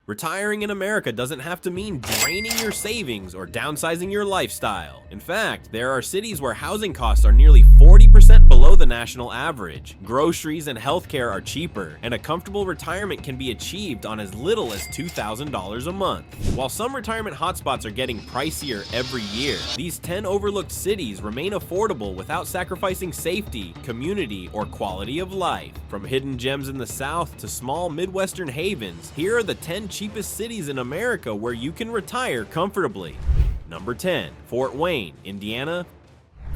Retiring in America doesn't have to mean draining your savings or downsizing your lifestyle. In fact, there are cities where housing costs are nearly 40% below the national average. Groceries and healthcare are cheaper, and a comfortable retirement can be achieved on as little as $2,000 a month. While some retirement hotspots are getting pricier every year, these 10 overlooked cities remain affordable without sacrificing safety, community, or quality of life. From hidden gems in the South to small Midwestern havens, here are the 10 cheapest cities in America where you can retire comfortably. Number 10. Fort Wayne, Indiana.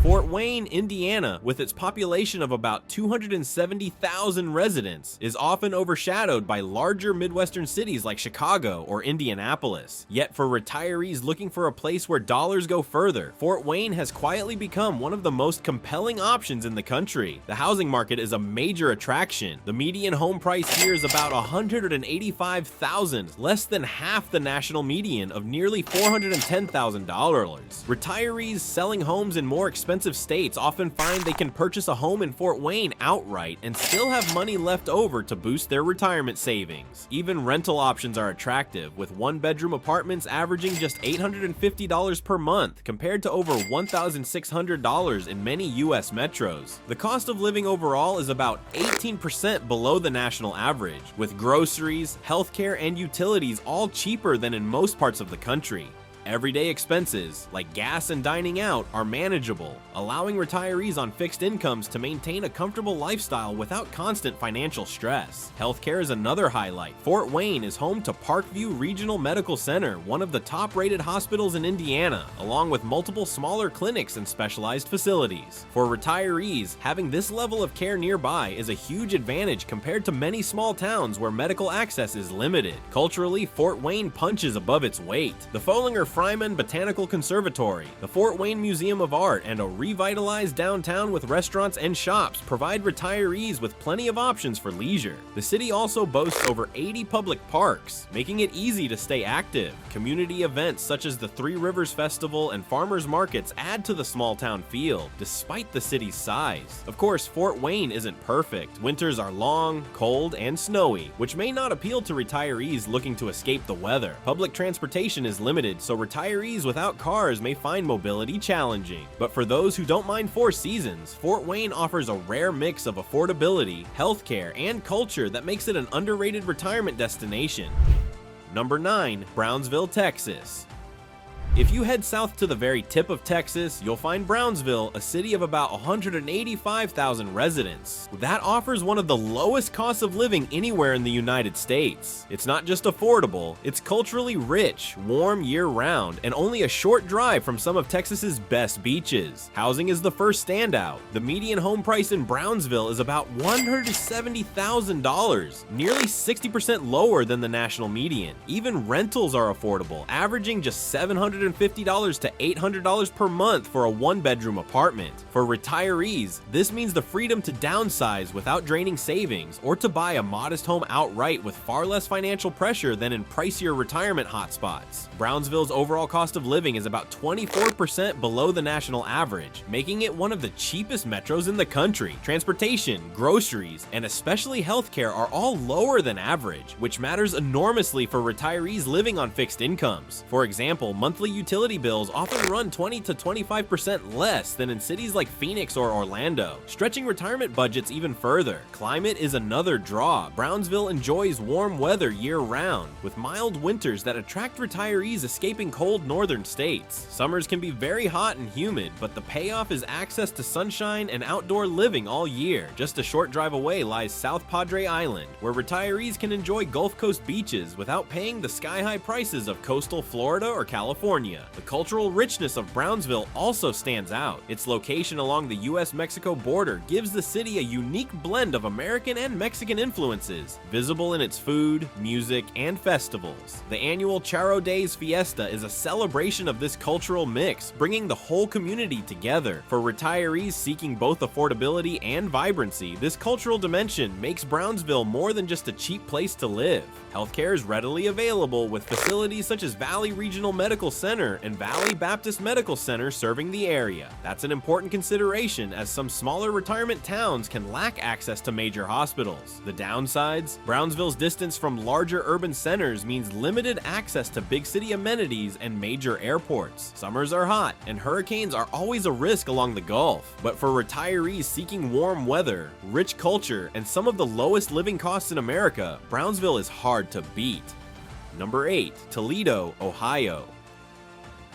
Fort Wayne, Indiana, with its population of about 270,000 residents, is often overshadowed by larger Midwestern cities like Chicago or Indianapolis. Yet for retirees looking for a place where dollars go further, Fort Wayne has quietly become one of the most compelling options in the country. The housing market is a major attraction. The median home price here is about $185,000, less than half the national median of nearly $410,000. Retirees selling homes in more expensive states often find they can purchase a home in Fort Wayne outright and still have money left over to boost their retirement savings. Even rental options are attractive, with one-bedroom apartments averaging just $850 per month compared to over $1,600 in many U.S. metros. The cost of living overall is about 18% below the national average, with groceries, healthcare, and utilities all cheaper than in most parts of the country. Everyday expenses, like gas and dining out, are manageable, allowing retirees on fixed incomes to maintain a comfortable lifestyle without constant financial stress. Healthcare is another highlight. Fort Wayne is home to Parkview Regional Medical Center, one of the top-rated hospitals in Indiana, along with multiple smaller clinics and specialized facilities. For retirees, having this level of care nearby is a huge advantage compared to many small towns where medical access is limited. Culturally, Fort Wayne punches above its weight. The Folinger Fryman Botanical Conservatory, the Fort Wayne Museum of Art, and a revitalized downtown with restaurants and shops provide retirees with plenty of options for leisure. The city also boasts over 80 public parks, making it easy to stay active. Community events such as the Three Rivers Festival and farmers markets add to the small town feel, despite the city's size. Of course, Fort Wayne isn't perfect. Winters are long, cold, and snowy, which may not appeal to retirees looking to escape the weather. Public transportation is limited, so retirees without cars may find mobility challenging. But for those who don't mind four seasons, Fort Wayne offers a rare mix of affordability, healthcare, and culture that makes it an underrated retirement destination. Number 9. Brownsville, Texas. If you head south to the very tip of Texas, you'll find Brownsville, a city of about 185,000 residents. That offers one of the lowest costs of living anywhere in the United States. It's not just affordable, it's culturally rich, warm year-round, and only a short drive from some of Texas's best beaches. Housing is the first standout. The median home price in Brownsville is about $170,000, nearly 60% lower than the national median. Even rentals are affordable, averaging just $750 to $800 per month for a one-bedroom apartment. For retirees, this means the freedom to downsize without draining savings, or to buy a modest home outright with far less financial pressure than in pricier retirement hotspots. Brownsville's overall cost of living is about 24% below the national average, making it one of the cheapest metros in the country. Transportation, groceries, and especially healthcare are all lower than average, which matters enormously for retirees living on fixed incomes. For example, monthly utility bills often run 20 to 25% less than in cities like Phoenix or Orlando, stretching retirement budgets even further. Climate is another draw. Brownsville enjoys warm weather year-round, with mild winters that attract retirees escaping cold northern states. Summers can be very hot and humid, but the payoff is access to sunshine and outdoor living all year. Just a short drive away lies South Padre Island, where retirees can enjoy Gulf Coast beaches without paying the sky-high prices of coastal Florida or California. The cultural richness of Brownsville also stands out. Its location along the US-Mexico border gives the city a unique blend of American and Mexican influences, visible in its food, music, and festivals. The annual Charro Days Fiesta is a celebration of this cultural mix, bringing the whole community together. For retirees seeking both affordability and vibrancy, this cultural dimension makes Brownsville more than just a cheap place to live. Healthcare is readily available with facilities such as Valley Regional Medical Center, Center and Valley Baptist Medical Center serving the area. That's an important consideration as some smaller retirement towns can lack access to major hospitals. The downsides: Brownsville's distance from larger urban centers means limited access to big city amenities and major airports. Summers are hot, and hurricanes are always a risk along the Gulf. But for retirees seeking warm weather, rich culture, and some of the lowest living costs in America, Brownsville is hard to beat. Number 8. Toledo, Ohio.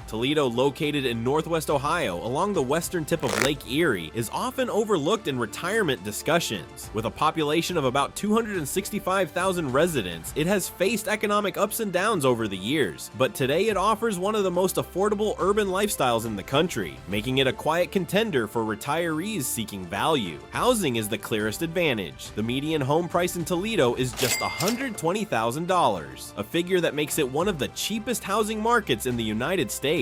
Toledo, located in northwest Ohio along the western tip of Lake Erie, is often overlooked in retirement discussions. With a population of about 265,000 residents, it has faced economic ups and downs over the years, but today it offers one of the most affordable urban lifestyles in the country, making it a quiet contender for retirees seeking value. Housing is the clearest advantage. The median home price in Toledo is just $120,000, a figure that makes it one of the cheapest housing markets in the United States.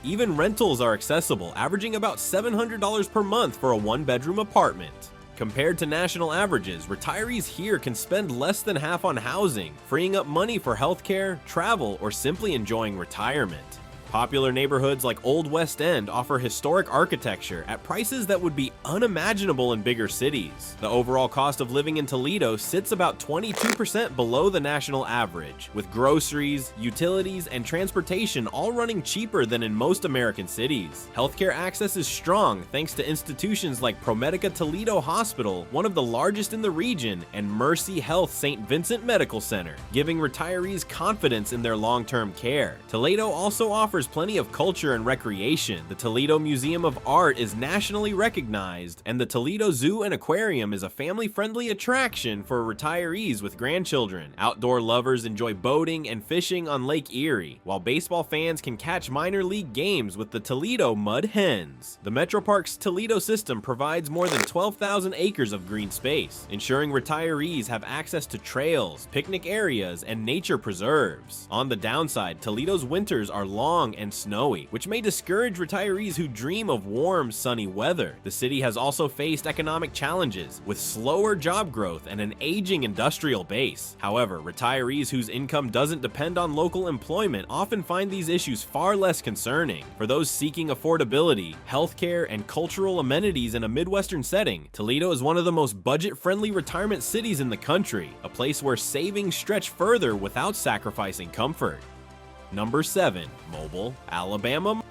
Even rentals are accessible, averaging about $700 per month for a one-bedroom apartment. Compared to national averages, retirees here can spend less than half on housing, freeing up money for healthcare, travel, or simply enjoying retirement. Popular neighborhoods like Old West End offer historic architecture at prices that would be unimaginable in bigger cities. The overall cost of living in Toledo sits about 22% below the national average, with groceries, utilities, and transportation all running cheaper than in most American cities. Healthcare access is strong thanks to institutions like ProMedica Toledo Hospital, one of the largest in the region, and Mercy Health St. Vincent Medical Center, giving retirees confidence in their long-term care. Toledo also offers plenty of culture and recreation. The Toledo Museum of Art is nationally recognized, and the Toledo Zoo and Aquarium is a family-friendly attraction for retirees with grandchildren. Outdoor lovers enjoy boating and fishing on Lake Erie, while baseball fans can catch minor league games with the Toledo Mud Hens. The Metroparks Toledo system provides more than 12,000 acres of green space, ensuring retirees have access to trails, picnic areas, and nature preserves. On the downside, Toledo's winters are long and snowy, which may discourage retirees who dream of warm, sunny weather. The city has also faced economic challenges, with slower job growth and an aging industrial base. However, retirees whose income doesn't depend on local employment often find these issues far less concerning. For those seeking affordability, healthcare, and cultural amenities in a Midwestern setting, Toledo is one of the most budget-friendly retirement cities in the country, a place where savings stretch further without sacrificing comfort. Number 7. Mobile, Alabama.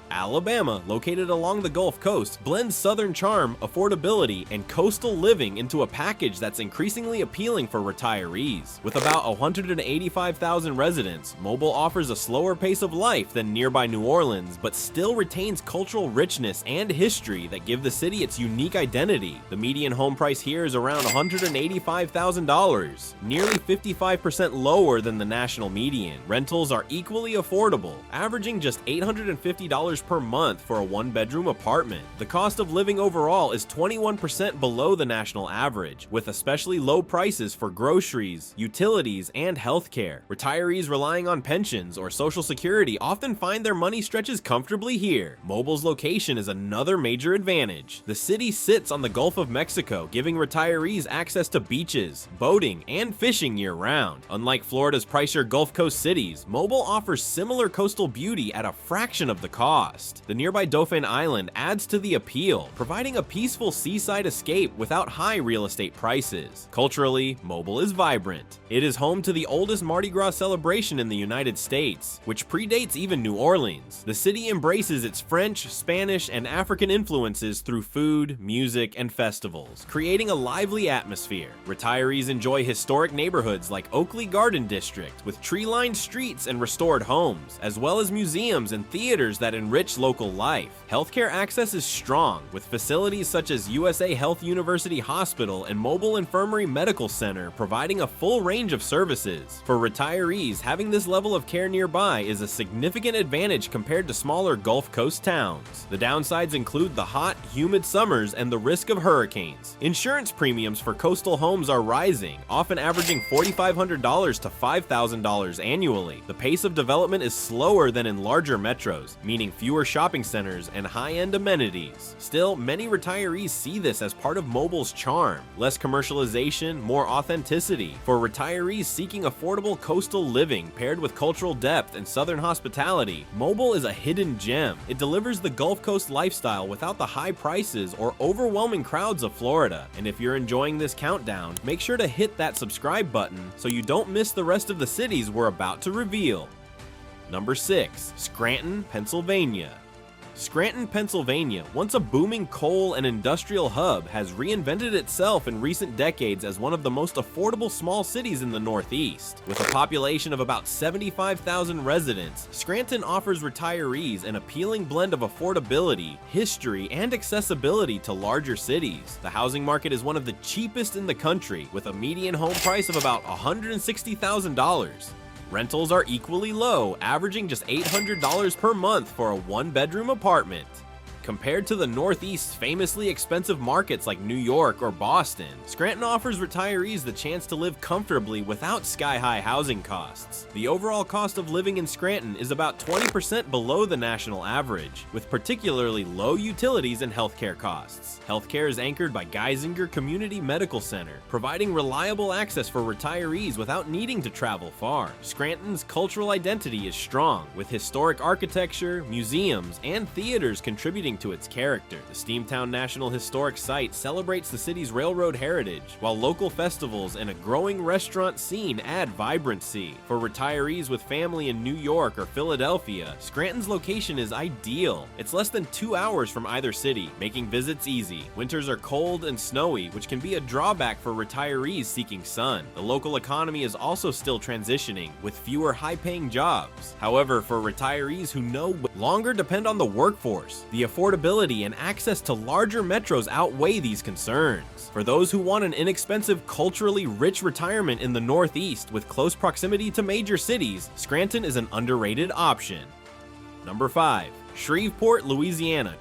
Alabama, located along the Gulf Coast, blends southern charm, affordability, and coastal living into a package that's increasingly appealing for retirees. With about 185,000 residents, Mobile offers a slower pace of life than nearby New Orleans, but still retains cultural richness and history that give the city its unique identity. The median home price here is around $185,000, nearly 55% lower than the national median. Rentals are equally affordable, averaging just $850 per month for a one-bedroom apartment. The cost of living overall is 21% below the national average, with especially low prices for groceries, utilities, and healthcare. Retirees relying on pensions or Social Security often find their money stretches comfortably here. Mobile's location is another major advantage. The city sits on the Gulf of Mexico, giving retirees access to beaches, boating, and fishing year-round. Unlike Florida's pricier Gulf Coast cities, Mobile offers similar coastal beauty at a fraction of the cost. The nearby Dauphin Island adds to the appeal, providing a peaceful seaside escape without high real estate prices. Culturally, Mobile is vibrant. It is home to the oldest Mardi Gras celebration in the United States, which predates even New Orleans. The city embraces its French, Spanish, and African influences through food, music, and festivals, creating a lively atmosphere. Retirees enjoy historic neighborhoods like Oakley Garden District, with tree-lined streets and restored homes, as well as museums and theaters that enrich local life. Healthcare access is strong, with facilities such as USA Health University Hospital and Mobile Infirmary Medical Center providing a full range of services. For retirees, having this level of care nearby is a significant advantage compared to smaller Gulf Coast towns. The downsides include the hot, humid summers and the risk of hurricanes. Insurance premiums for coastal homes are rising, often averaging $4,500 to $5,000 annually. The pace of development is slower than in larger metros, meaning fewer fewer shopping centers, and high-end amenities. Still, many retirees see this as part of Mobile's charm. Less commercialization, more authenticity. For retirees seeking affordable coastal living paired with cultural depth and southern hospitality, Mobile is a hidden gem. It delivers the Gulf Coast lifestyle without the high prices or overwhelming crowds of Florida. And if you're enjoying this countdown, make sure to hit that subscribe button so you don't miss the rest of the cities we're about to reveal. Number 6. Scranton, Pennsylvania. Scranton, Pennsylvania, once a booming coal and industrial hub, has reinvented itself in recent decades as one of the most affordable small cities in the Northeast. With a population of about 75,000 residents, Scranton offers retirees an appealing blend of affordability, history, and accessibility to larger cities. The housing market is one of the cheapest in the country, with a median home price of about $160,000. Rentals are equally low, averaging just $800 per month for a one-bedroom apartment. Compared to the Northeast's famously expensive markets like New York or Boston, Scranton offers retirees the chance to live comfortably without sky-high housing costs. The overall cost of living in Scranton is about 20% below the national average, with particularly low utilities and healthcare costs. Healthcare is anchored by Geisinger Community Medical Center, providing reliable access for retirees without needing to travel far. Scranton's cultural identity is strong, with historic architecture, museums, and theaters contributing to its character. The Steamtown National Historic Site celebrates the city's railroad heritage, while local festivals and a growing restaurant scene add vibrancy. For retirees with family in New York or Philadelphia, Scranton's location is ideal. It's less than 2 hours from either city, making visits easy. Winters are cold and snowy, which can be a drawback for retirees seeking sun. The local economy is also still transitioning, with fewer high-paying jobs. However, for retirees who no longer depend on the workforce, the affordability and access to larger metros outweigh these concerns. For those who want an inexpensive, culturally rich retirement in the Northeast with close proximity to major cities, Scranton is an underrated option. Number 5. Shreveport, Louisiana.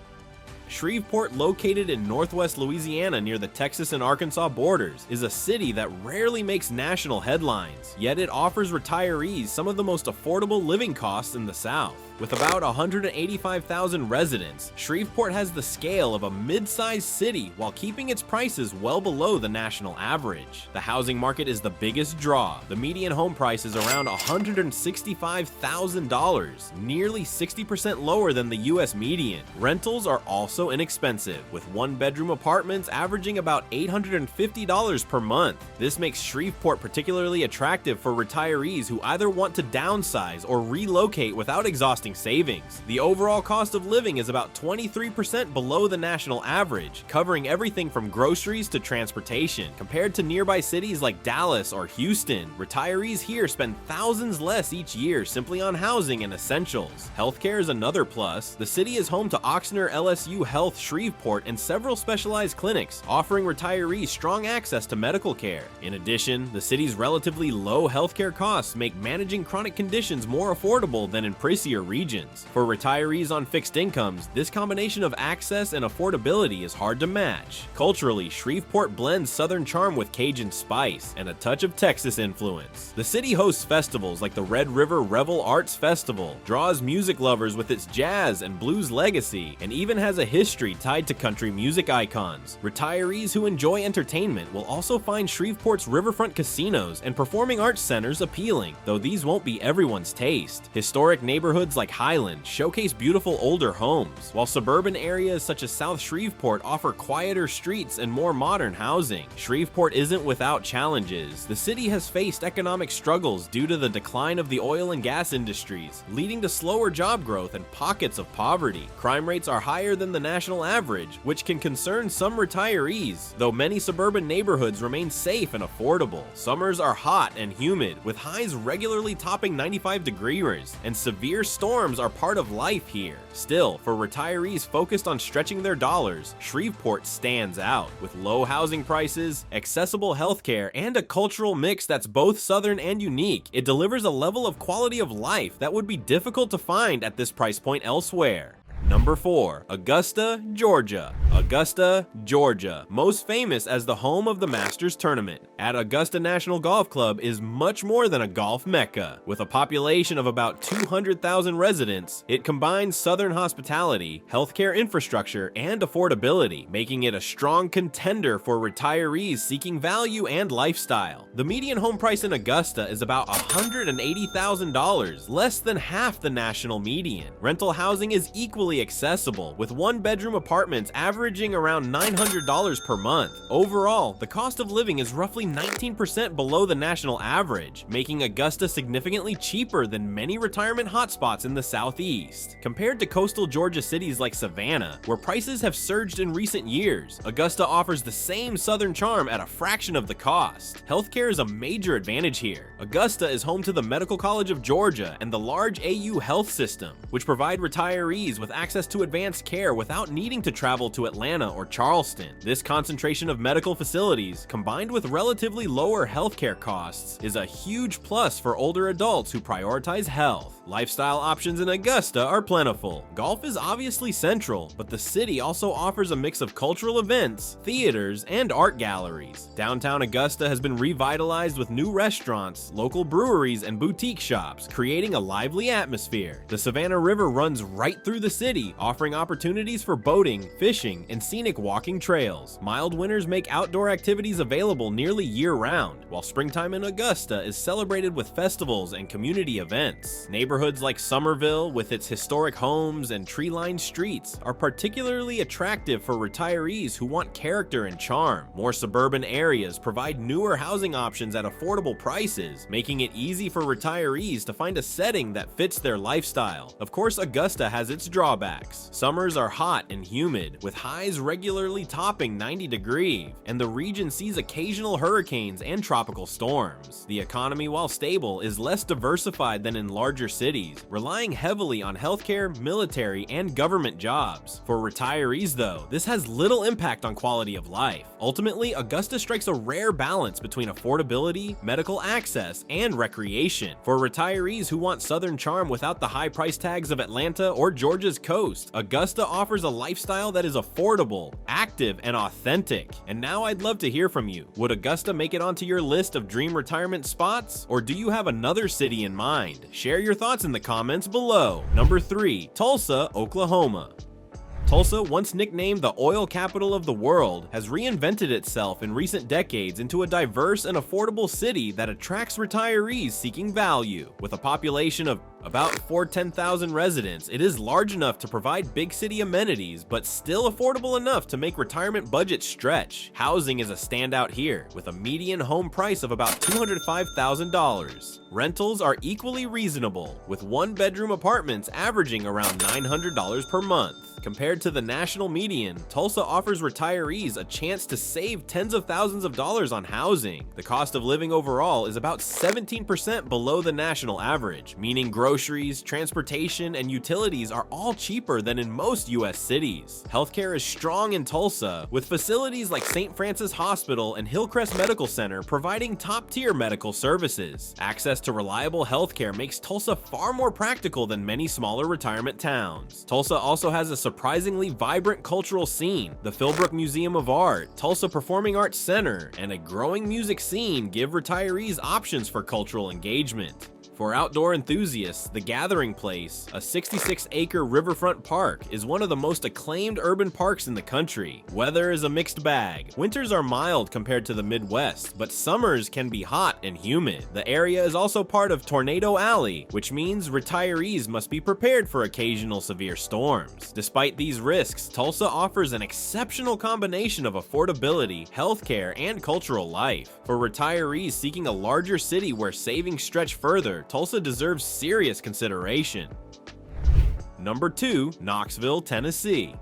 Shreveport, located in northwest Louisiana near the Texas and Arkansas borders, is a city that rarely makes national headlines, yet it offers retirees some of the most affordable living costs in the South. With about 185,000 residents, Shreveport has the scale of a mid-sized city while keeping its prices well below the national average. The housing market is the biggest draw. The median home price is around $165,000, nearly 60% lower than the US median. Rentals are also inexpensive, with one-bedroom apartments averaging about $850 per month. This makes Shreveport particularly attractive for retirees who either want to downsize or relocate without exhausting savings. The overall cost of living is about 23% below the national average, covering everything from groceries to transportation. Compared to nearby cities like Dallas or Houston, retirees here spend thousands less each year simply on housing and essentials. Healthcare is another plus. The city is home to Oxnard LSU Health Shreveport and several specialized clinics, offering retirees strong access to medical care. In addition, the city's relatively low healthcare costs make managing chronic conditions more affordable than in pricier regions. For retirees on fixed incomes, this combination of access and affordability is hard to match. Culturally, Shreveport blends Southern charm with Cajun spice and a touch of Texas influence. The city hosts festivals like the Red River Revel Arts Festival, draws music lovers with its jazz and blues legacy, and even has a history tied to country music icons. Retirees who enjoy entertainment will also find Shreveport's riverfront casinos and performing arts centers appealing, though these won't be everyone's taste. Historic neighborhoods like Highland showcase beautiful older homes, while suburban areas such as South Shreveport offer quieter streets and more modern housing. Shreveport isn't without challenges. The city has faced economic struggles due to the decline of the oil and gas industries, leading to slower job growth and pockets of poverty. Crime rates are higher than the national average, which can concern some retirees, though many suburban neighborhoods remain safe and affordable. Summers are hot and humid, with highs regularly topping 95 degrees, and severe storms are part of life here. Still, for retirees focused on stretching their dollars, Shreveport stands out. With low housing prices, accessible healthcare, and a cultural mix that's both southern and unique, it delivers a level of quality of life that would be difficult to find at this price point elsewhere. Number 4. Augusta, Georgia. Augusta, Georgia, most famous as the home of the Masters Tournament. At Augusta National Golf Club is much more than a golf mecca. With a population of about 200,000 residents, it combines southern hospitality, healthcare infrastructure, and affordability, making it a strong contender for retirees seeking value and lifestyle. The median home price in Augusta is about $180,000, less than half the national median. Rental housing is equally accessible, with one-bedroom apartments averaging around $900 per month. Overall, the cost of living is roughly 19% below the national average, making Augusta significantly cheaper than many retirement hotspots in the southeast. Compared to coastal Georgia cities like Savannah, where prices have surged in recent years, Augusta offers the same southern charm at a fraction of the cost. Healthcare is a major advantage here. Augusta is home to the Medical College of Georgia and the large AU health system, which provide retirees with access to advanced care without needing to travel to Atlanta or Charleston. This concentration of medical facilities, combined with relatively lower healthcare costs, is a huge plus for older adults who prioritize health. Lifestyle options in Augusta are plentiful. Golf is obviously central, but the city also offers a mix of cultural events, theaters, and art galleries. Downtown Augusta has been revitalized with new restaurants, local breweries, and boutique shops, creating a lively atmosphere. The Savannah River runs right through the city, offering opportunities for boating, fishing, and scenic walking trails. Mild winters make outdoor activities available nearly year-round, while springtime in Augusta is celebrated with festivals and community events. Neighborhoods like Somerville, with its historic homes and tree-lined streets, are particularly attractive for retirees who want character and charm. More suburban areas provide newer housing options at affordable prices, making it easy for retirees to find a setting that fits their lifestyle. Of course, Augusta has its drawbacks. Summers are hot and humid, with highs regularly topping 90 degrees, and the region sees occasional hurricanes and tropical storms. The economy, while stable, is less diversified than in larger cities, relying heavily on healthcare, military, and government jobs. For retirees, though, this has little impact on quality of life. Ultimately, Augusta strikes a rare balance between affordability, medical access, and recreation. For retirees who want southern charm without the high price tags of Atlanta or Georgia's coast, Augusta offers a lifestyle that is affordable, active, and authentic. And now I'd love to hear from you. Would Augusta make it onto your list of dream retirement spots? Or do you have another city in mind? Share your thoughts in the comments below. Number 3. Tulsa, Oklahoma. Tulsa, once nicknamed the oil capital of the world, has reinvented itself in recent decades into a diverse and affordable city that attracts retirees seeking value. With a population of about 410,000 residents, it is large enough to provide big city amenities, but still affordable enough to make retirement budgets stretch. Housing is a standout here, with a median home price of about $205,000. Rentals are equally reasonable, with one-bedroom apartments averaging around $900 per month. Compared to the national median, Tulsa offers retirees a chance to save tens of thousands of dollars on housing. The cost of living overall is about 17% below the national average, meaning groceries, transportation, and utilities are all cheaper than in most U.S. cities. Healthcare is strong in Tulsa, with facilities like St. Francis Hospital and Hillcrest Medical Center providing top-tier medical services. Access to reliable healthcare makes Tulsa far more practical than many smaller retirement towns. Tulsa also has a surprisingly vibrant cultural scene. The Philbrook Museum of Art, Tulsa Performing Arts Center, and a growing music scene give retirees options for cultural engagement. For outdoor enthusiasts, the Gathering Place, a 66-acre riverfront park, is one of the most acclaimed urban parks in the country. Weather is a mixed bag. Winters are mild compared to the Midwest, but summers can be hot and humid. The area is also part of Tornado Alley, which means retirees must be prepared for occasional severe storms. Despite these risks, Tulsa offers an exceptional combination of affordability, healthcare, and cultural life. For retirees seeking a larger city where savings stretch further, Tulsa deserves serious consideration. Number 2. Knoxville, Tennessee.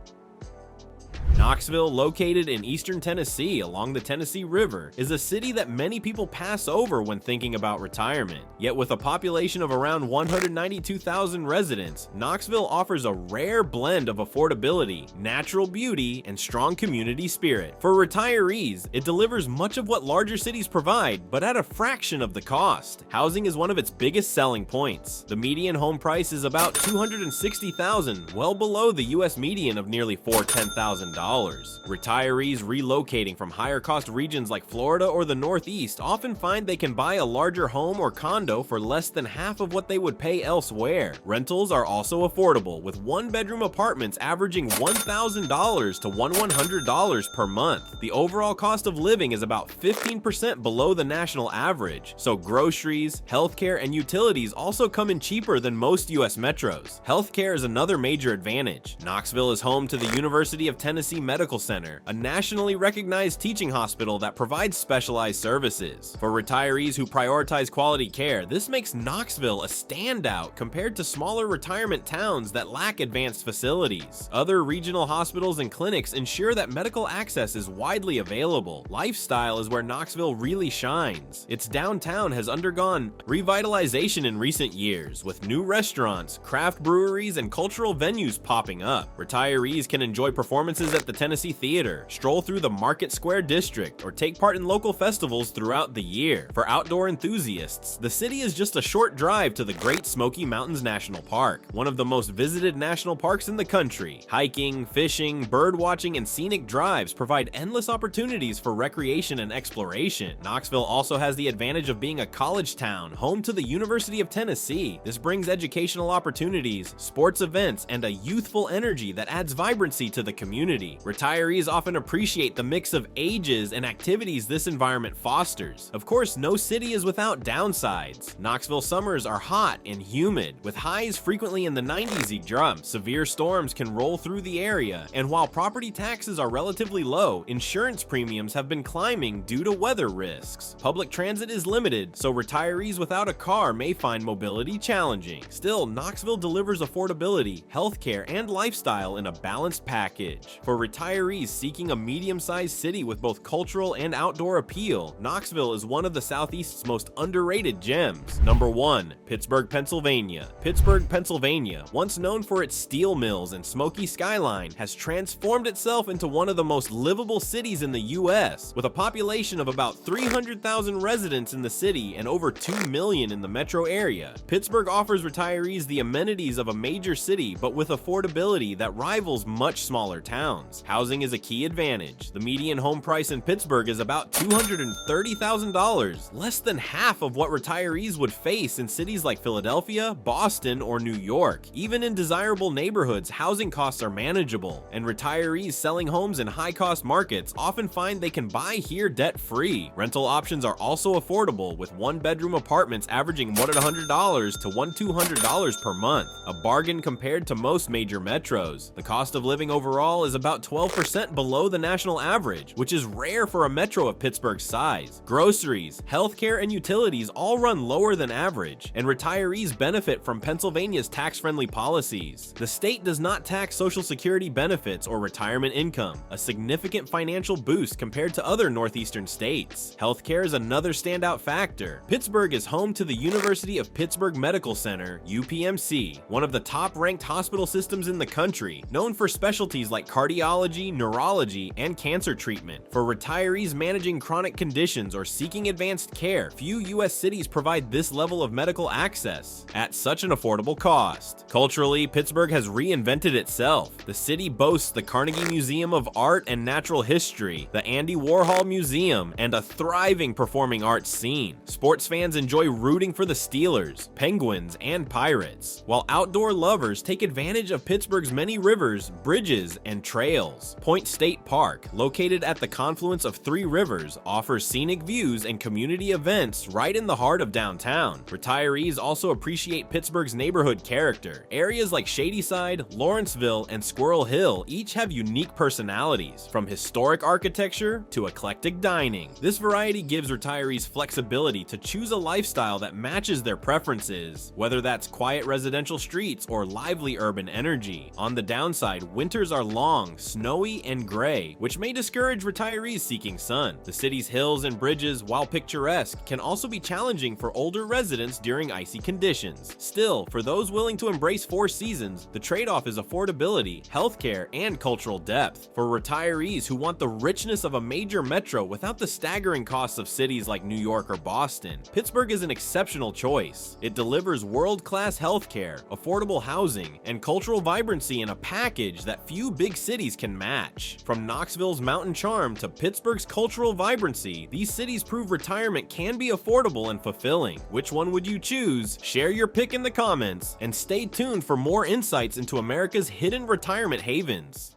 Knoxville, located in eastern Tennessee along the Tennessee River, is a city that many people pass over when thinking about retirement. Yet with a population of around 192,000 residents, Knoxville offers a rare blend of affordability, natural beauty, and strong community spirit. For retirees, it delivers much of what larger cities provide, but at a fraction of the cost. Housing is one of its biggest selling points. The median home price is about $260,000, well below the US median of nearly $410,000. Retirees relocating from higher cost regions like Florida or the Northeast often find they can buy a larger home or condo for less than half of what they would pay elsewhere. Rentals are also affordable, with one-bedroom apartments averaging $1,000 to $1,100 per month. The overall cost of living is about 15% below the national average, so groceries, healthcare, and utilities also come in cheaper than most US metros. Healthcare is another major advantage. Knoxville is home to the University of Tennessee Medical Center, a nationally recognized teaching hospital that provides specialized services. For retirees who prioritize quality care, this makes Knoxville a standout compared to smaller retirement towns that lack advanced facilities. Other regional hospitals and clinics ensure that medical access is widely available. Lifestyle is where Knoxville really shines. Its downtown has undergone revitalization in recent years, with new restaurants, craft breweries, and cultural venues popping up. Retirees can enjoy performances at the Tennessee Theater, stroll through the Market Square district, or take part in local festivals throughout the year. For outdoor enthusiasts, the city is just a short drive to the Great Smoky Mountains National Park, one of the most visited national parks in the country. Hiking, fishing, bird watching, and scenic drives provide endless opportunities for recreation and exploration. Knoxville also has the advantage of being a college town, home to the University of Tennessee. This brings educational opportunities, sports events, and a youthful energy that adds vibrancy to the community. Retirees often appreciate the mix of ages and activities this environment fosters. Of course, no city is without downsides. Knoxville summers are hot and humid, with highs frequently in the 90s each drum. Severe storms can roll through the area, and while property taxes are relatively low, insurance premiums have been climbing due to weather risks. Public transit is limited, so retirees without a car may find mobility challenging. Still, Knoxville delivers affordability, healthcare, and lifestyle in a balanced package. For retirees seeking a medium-sized city with both cultural and outdoor appeal, Knoxville is one of the Southeast's most underrated gems. Number 1. Pittsburgh, Pennsylvania. Pittsburgh, Pennsylvania, once known for its steel mills and smoky skyline, has transformed itself into one of the most livable cities in the US. With a population of about 300,000 residents in the city and over 2 million in the metro area, Pittsburgh offers retirees the amenities of a major city, but with affordability that rivals much smaller towns. Housing is a key advantage. The median home price in Pittsburgh is about $230,000, less than half of what retirees would face in cities like Philadelphia, Boston, or New York. Even in desirable neighborhoods, housing costs are manageable, and retirees selling homes in high-cost markets often find they can buy here debt-free. Rental options are also affordable, with one-bedroom apartments averaging $100 to $1,200 per month, a bargain compared to most major metros. The cost of living overall is about 12% below the national average, which is rare for a metro of Pittsburgh's size. Groceries, healthcare, and utilities all run lower than average, and retirees benefit from Pennsylvania's tax-friendly policies. The state does not tax Social Security benefits or retirement income, a significant financial boost compared to other northeastern states. Healthcare is another standout factor. Pittsburgh is home to the University of Pittsburgh Medical Center, UPMC, one of the top-ranked hospital systems in the country, known for specialties like cardiology, neurology, and cancer treatment. For retirees managing chronic conditions or seeking advanced care, few U.S. cities provide this level of medical access at such an affordable cost. Culturally, Pittsburgh has reinvented itself. The city boasts the Carnegie Museum of Art and Natural History, the Andy Warhol Museum, and a thriving performing arts scene. Sports fans enjoy rooting for the Steelers, Penguins, and Pirates, while outdoor lovers take advantage of Pittsburgh's many rivers, bridges, and trails. Point State Park, located at the confluence of 3 rivers, offers scenic views and community events right in the heart of downtown. Retirees also appreciate Pittsburgh's neighborhood character. Areas like Shadyside, Lawrenceville, and Squirrel Hill each have unique personalities, from historic architecture to eclectic dining. This variety gives retirees flexibility to choose a lifestyle that matches their preferences, whether that's quiet residential streets or lively urban energy. On the downside, winters are long, snowy, and gray, away, which may discourage retirees seeking sun. The city's hills and bridges, while picturesque, can also be challenging for older residents during icy conditions. Still, for those willing to embrace four seasons, the trade-off is affordability, healthcare, and cultural depth. For retirees who want the richness of a major metro without the staggering costs of cities like New York or Boston, Pittsburgh is an exceptional choice. It delivers world-class healthcare, affordable housing, and cultural vibrancy in a package that few big cities can match. From Knoxville's mountain charm to Pittsburgh's cultural vibrancy, these cities prove retirement can be affordable and fulfilling. Which one would you choose? Share your pick in the comments, and stay tuned for more insights into America's hidden retirement havens.